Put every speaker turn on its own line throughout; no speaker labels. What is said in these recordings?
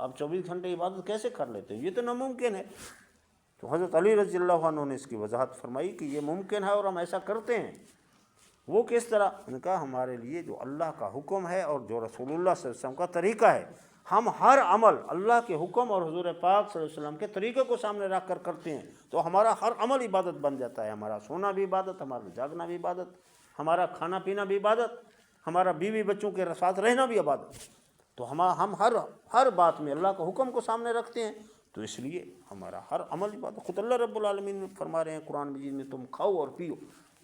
آپ 24 گھنٹے عبادت کیسے کر لیتے ہو؟ یہ تو ناممکن ہے۔ تو حضرت علی رضی اللہ عنہ نے اس کی وضاحت فرمائی کہ یہ ممکن ہے اور ہم ایسا کرتے ہیں۔ وہ کس طرح؟ ان کا ہمارے لیے جو اللہ کا حکم ہے اور جو رسول اللہ صلی اللہ علیہ وسلم کا طریقہ ہے، ہم ہر عمل اللہ کے حکم اور حضور پاک صلی اللہ علیہ وسلم کے طریقے کو سامنے رکھ کر کرتے ہیں، تو ہمارا ہر عمل عبادت بن جاتا ہے۔ ہمارا سونا بھی عبادت، ہمارا جاگنا بھی عبادت، ہمارا کھانا پینا بھی عبادت، ہمارا بیوی بچوں کے ساتھ رہنا بھی عبادت۔ تو ہم ہر بات میں اللہ کا حکم کو سامنے رکھتے ہیں، تو اس لیے ہمارا ہر عمل عبادت۔ خود اللہ رب العالمین فرما رہے ہیں قرآن مجید میں، تم کھاؤ اور پیو،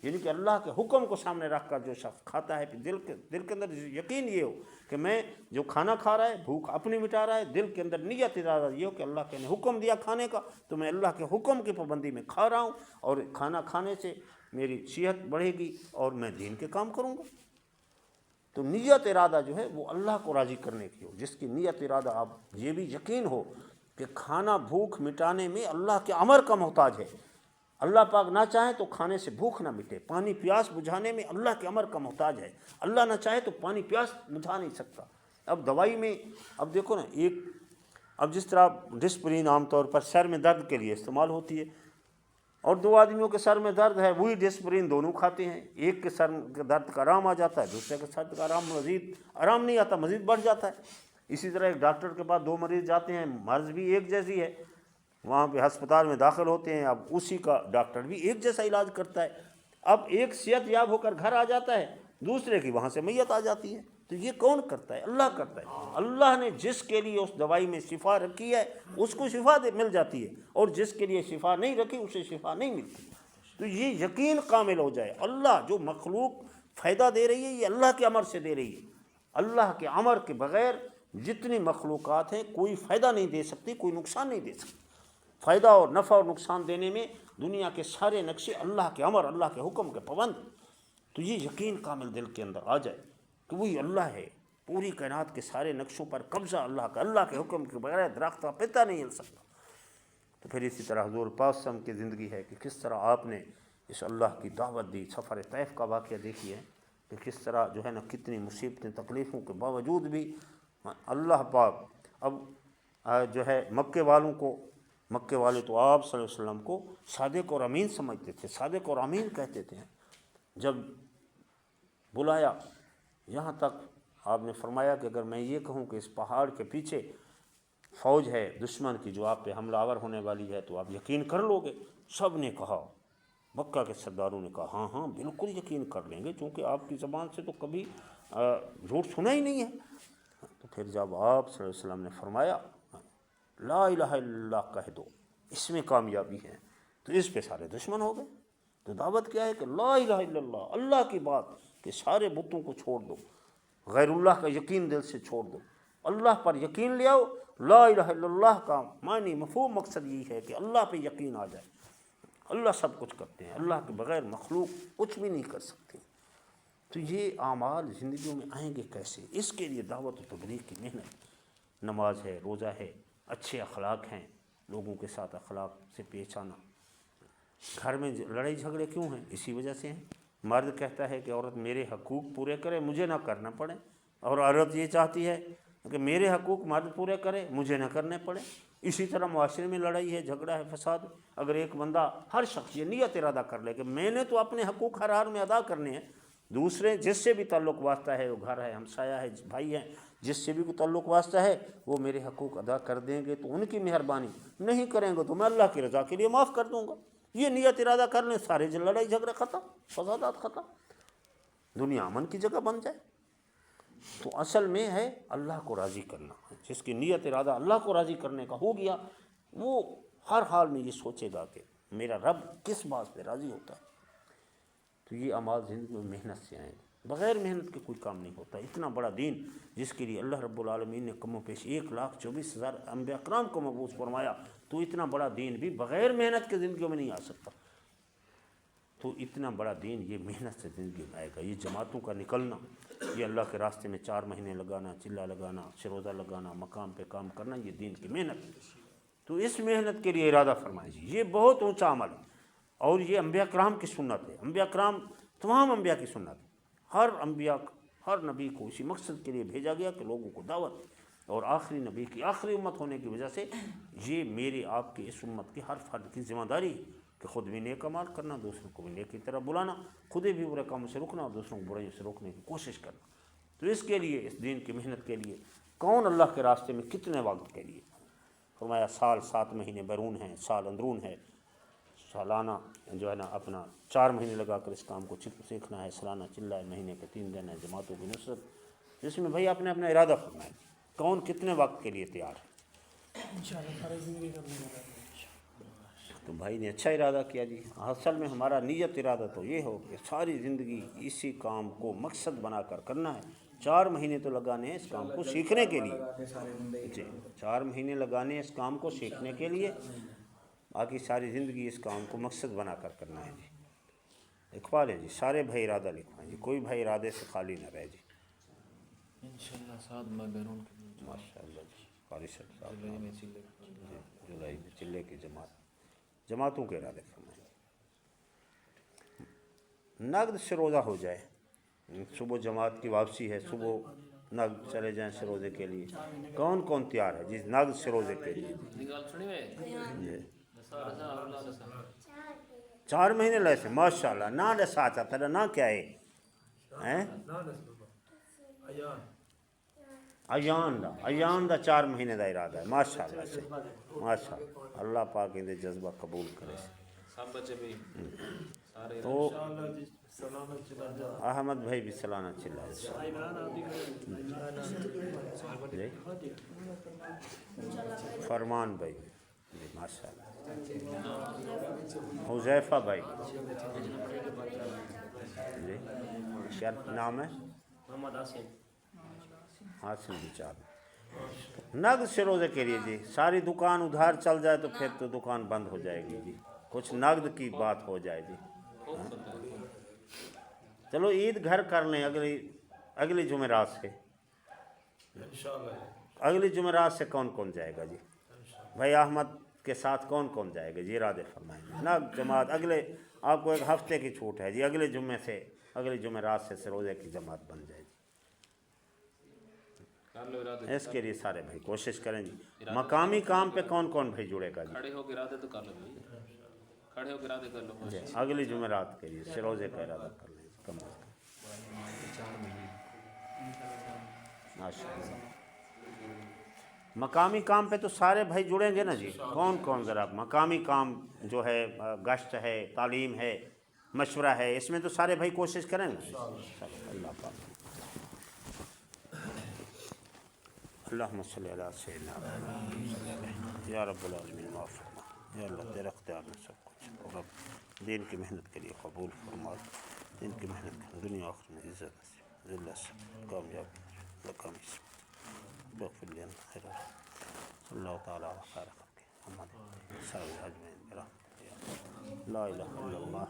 یعنی کہ اللہ کے حکم کو سامنے رکھ کر جو شخص کھاتا ہے، دل کے اندر یقین یہ ہو کہ میں جو کھانا کھا رہا ہے بھوک اپنی مٹا رہا ہے، دل کے اندر نیت ارادہ یہ ہو کہ اللہ کے نے حکم دیا کھانے کا، تو میں اللہ کے حکم کی پابندی میں کھا رہا ہوں، اور کھانا کھانے سے میری صحت بڑھے گی اور میں دین کے کام کروں گا۔ تو نیت ارادہ جو ہے وہ اللہ کو راضی کرنے کی ہو، جس کی نیت ارادہ آپ یہ بھی یقین ہو کہ کھانا بھوک مٹانے میں اللہ کے امر کا محتاج ہے، اللہ پاک نہ چاہے تو کھانے سے بھوک نہ مٹے، پانی پیاس بجھانے میں اللہ کے امر کا محتاج ہے، اللہ نہ چاہے تو پانی پیاس بجھا نہیں سکتا۔ اب دوائی میں اب دیکھو نا، اب جس طرح ڈسپرین عام طور پر سر میں درد کے لیے استعمال ہوتی ہے، اور دو آدمیوں کے سر میں درد ہے، وہی ڈسپرین دونوں کھاتے ہیں، ایک کے سر کے درد کا آرام آ جاتا ہے، دوسرے کے سر کا مزید آرام نہیں آتا، مزید بڑھ جاتا ہے۔ اسی طرح ایک ڈاکٹر کے پاس دو مریض جاتے ہیں، مرض بھی ایک جیسی ہے، وہاں پہ ہسپتال میں داخل ہوتے ہیں، اب اسی کا ڈاکٹر بھی ایک جیسا علاج کرتا ہے، اب ایک صحت یاب ہو کر گھر آ جاتا ہے، دوسرے کی وہاں سے میت آ جاتی ہے۔ تو یہ کون کرتا ہے؟ اللہ کرتا ہے۔ اللہ نے جس کے لیے اس دوائی میں شفا رکھی ہے اس کو شفا مل جاتی ہے، اور جس کے لیے شفا نہیں رکھی اسے شفا نہیں ملتی۔ تو یہ یقین کامل ہو جائے، اللہ جو مخلوق فائدہ دے رہی ہے یہ اللہ کے امر سے دے رہی ہے، اللہ کے امر کے بغیر جتنی مخلوقات ہیں کوئی فائدہ نہیں دے سکتی، کوئی نقصان نہیں دے سکتی۔ فائدہ اور نفع اور نقصان دینے میں دنیا کے سارے نقشے اللہ کے امر، اللہ کے حکم کے پابند۔ تو یہ یقین کامل دل کے اندر آ جائے کہ وہی اللہ ہے، پوری کائنات کے سارے نقشوں پر قبضہ اللہ کا، اللہ کے حکم کے بغیر درخت کا پتا نہیں ہل سکتا۔ تو پھر اسی طرح حضور پاک صلی اللہ علیہ وسلم کی زندگی ہے کہ کس طرح آپ نے اس اللہ کی دعوت دی۔ سفر طیف کا واقعہ دیکھیے کہ کس طرح جو ہے نا، کتنی مصیبتیں تکلیفوں کے باوجود بھی اللہ پاک اب جو ہے مکے والے تو آپ صلی اللہ علیہ وسلم کو صادق اور امین سمجھتے تھے، صادق اور امین کہتے تھے۔ جب بلایا یہاں تک آپ نے فرمایا کہ اگر میں یہ کہوں کہ اس پہاڑ کے پیچھے فوج ہے دشمن کی جو آپ پہ حملہ آور ہونے والی ہے تو آپ یقین کر لو گے؟ سب نے کہا، مکہ کے سرداروں نے کہا ہاں ہاں بالکل یقین کر لیں گے، کیونکہ آپ کی زبان سے تو کبھی جھوٹ سنا ہی نہیں ہے۔ تو پھر جب آپ صلی اللہ علیہ وسلم نے فرمایا لا الہ الا اللہ کہہ دو، اس میں کامیابی ہے، تو اس پہ سارے دشمن ہو گئے۔ تو دعوت کیا ہے کہ لا الہ الا اللہ، اللہ کی بات کہ سارے بتوں کو چھوڑ دو، غیر اللہ کا یقین دل سے چھوڑ دو، اللہ پر یقین لے آؤ۔ لا الہ الا اللہ کا معنی مفہوم مقصد یہی ہے کہ اللہ پہ یقین آ جائے، اللہ سب کچھ کرتے ہیں، اللہ کے بغیر مخلوق کچھ بھی نہیں کر سکتی۔ تو یہ اعمال زندگیوں میں آئیں گے کیسے؟ اس کے لیے دعوت و تبلیغ کی محنت، نماز ہے، روزہ ہے، اچھے اخلاق ہیں، لوگوں کے ساتھ اخلاق سے پیش آنا۔ گھر میں لڑائی جھگڑے کیوں ہیں؟ اسی وجہ سے ہیں۔ مرد کہتا ہے کہ عورت میرے حقوق پورے کرے، مجھے نہ کرنا پڑے، اور عورت یہ چاہتی ہے کہ میرے حقوق مرد پورے کرے، مجھے نہ کرنے پڑے۔ اسی طرح معاشرے میں لڑائی ہے، جھگڑا ہے، فساد۔ اگر ایک بندہ، ہر شخص یہ نیت ارادہ کر لے کہ میں نے تو اپنے حقوق ہر حال میں ادا کرنے ہیں، دوسرے جس سے بھی تعلق واسطہ ہے، وہ گھر ہے، ہمسایہ ہے، بھائی ہیں، جس سے بھی کوئی تعلق واسطہ ہے وہ میرے حقوق ادا کر دیں گے تو ان کی مہربانی، نہیں کریں گے تو میں اللہ کی رضا کے لیے معاف کر دوں گا۔ یہ نیت ارادہ کر لیں، سارے لڑائی جھگڑے ختم، فسادات ختم، دنیا امن کی جگہ بن جائے۔ تو اصل میں ہے اللہ کو راضی کرنا۔ جس کی نیت ارادہ اللہ کو راضی کرنے کا ہو گیا، وہ ہر حال میں یہ سوچے گا کہ میرا رب کس بات پہ راضی ہوتا ہے۔ تو یہ اعمال زندگی میں محنت سے آئیں گے، بغیر محنت کے کوئی کام نہیں ہوتا۔ اتنا بڑا دین جس کے لیے اللہ رب العالمین نے کم و بیش 1,24,000 انبیاء کرام کو مبعوث فرمایا، تو اتنا بڑا دین بھی بغیر محنت کے زندگیوں میں نہیں آ سکتا۔ تو اتنا بڑا دین یہ محنت سے زندگی میں آئے گا۔ یہ جماعتوں کا نکلنا، یہ اللہ کے راستے میں 4 مہینے لگانا، چلہ لگانا، روزہ لگانا، مقام پہ کام کرنا، یہ دین کی محنت ہے۔ تو اس محنت کے لیے ارادہ فرمائیے، یہ بہت اونچا عمل ہے، اور یہ انبیاء کرام کی سنت ہے۔ انبیاء کرام تمام انبیاء کی سنت ہے۔ ہر انبیاء، ہر نبی کو اسی مقصد کے لیے بھیجا گیا کہ لوگوں کو دعوت اور آخری نبی کی آخری امت ہونے کی وجہ سے یہ میری آپ کی اس امت کی ہر فرد کی ذمہ داری کہ خود بھی نیک اعمال کرنا، دوسروں کو بھی نیک کی طرف بلانا، خود بھی برے کاموں سے رکنا اور دوسروں کو برائیوں سے روکنے کی کوشش کرنا۔ تو اس کے لیے، اس دین کی محنت کے لیے کون اللہ کے راستے میں کتنے وقت کے لیے؟ فرمایا سال 7 مہینے بیرون ہیں، سال اندرون ہے، سالانہ جو ہے نا اپنا 4 مہینے لگا کر اس کام کو سیکھنا ہے، سالانہ چل رہا ہے، مہینے کے 3 دن ہے، جماعتوں کی نصرت، جس میں بھائی اپنے اپنا ارادہ فرمائے کون کتنے وقت کے لیے تیار ہے۔ تو بھائی نے اچھا ارادہ کیا جی۔ اصل میں ہمارا نیت ارادہ تو یہ ہو کہ ساری زندگی اسی کام کو مقصد بنا کر کرنا ہے۔ 4 مہینے تو لگانے ہیں اس کام کو سیکھنے کے لیے، جی 4 مہینے لگانے ہیں اس کام کو سیکھنے کے لیے، باقی ساری زندگی اس کام کو مقصد بنا کر کرنا ہے جی۔ لکھوا لیں جی، سارے بھائی ارادہ لکھوائیں جی، کوئی بھائی ارادے سے خالی نہ رہے جی۔
انشاءاللہ 7 ماہ بیرون
ماشاء اللہ جی، قاری صاحب جی، جولائی میں چلے کی جماعتوں کے ارادے فرمائیں۔ نقد سے روزہ ہو جائے، صبح جماعت کی واپسی ہے، صبح نقد چلے جائیں سے روزے کے لیے، کون کون تیار ہے جی نقد سے روزے کے لیے؟ جی 4 مہینے لائے ماشاء اللہ، نہ رسا چاہتا ہے نہ کیا ہے ایان دا 4 مہینے دا ارادہ ہے، ماشاء اللہ سے ماشاء اللہ، اللہ پاک ان جذبہ قبول کرے۔
سب بچے بھی
تو احمد بھائی بھی سالانہ چلا جی، فرمان بھائی جی ماشاء اللہ، حذیفہ بھائی جی، کیا نام ہے؟ حاصل بچار نقد سے روزے کے لیے جی، ساری دکان ادھار چل جائے تو پھر تو دکان بند ہو جائے گی جی، کچھ نقد کی بات ہو جائے جی۔ چلو عید گھر کر لیں اگلی جمعرات سے، اگلی جمعرات سے کون کون جائے گا جی؟ بھائی احمد کے ساتھ کون کون جائے گا جی؟ ارادے فرمائیں نا جماعت اگلے، آپ کو 1 ہفتے کی چھوٹ ہے جی، اگلے جمعے سے، اگلی جمعرات سے روزے کی جماعت بن جائے گی۔ اس کے لیے سارے بھائی کوشش کریں جی۔ مقامی کام پہ کون کون بھائی جڑے گا جی؟
کھڑے ہو کے ارادے تو کر لو بھائی، کھڑے ہو کے ارادے کر لو
جی اگلی جمعرات کے لیے روزے کا ارادہ کر لیں کم از کم۔ ماشاء اللہ، مقامی کام پہ تو سارے بھائی جڑیں گے نا جی، کون کون ذرا مقامی کام جو ہے، گشت ہے، تعلیم ہے، مشورہ ہے، اس میں تو سارے بھائی کوشش کریں گے۔ اللہ پاک اللہم صلی علی سیدنا محمد، یا رب العالمین معاف فرما، یا اللہ تیرا اختیار میں سب کچھ، اور رب دین کی محنت کے لیے قبول فرما، دین کی محنت دنیا آخر میں عزت نصیب، ذلت سے کامیابی ناکامی سے اغفر لنا خیر صلی اللہ تعالیٰ علی خیر خلقہ محمد صلی اللہ علیہ وسلم، لا الہ الا اللہ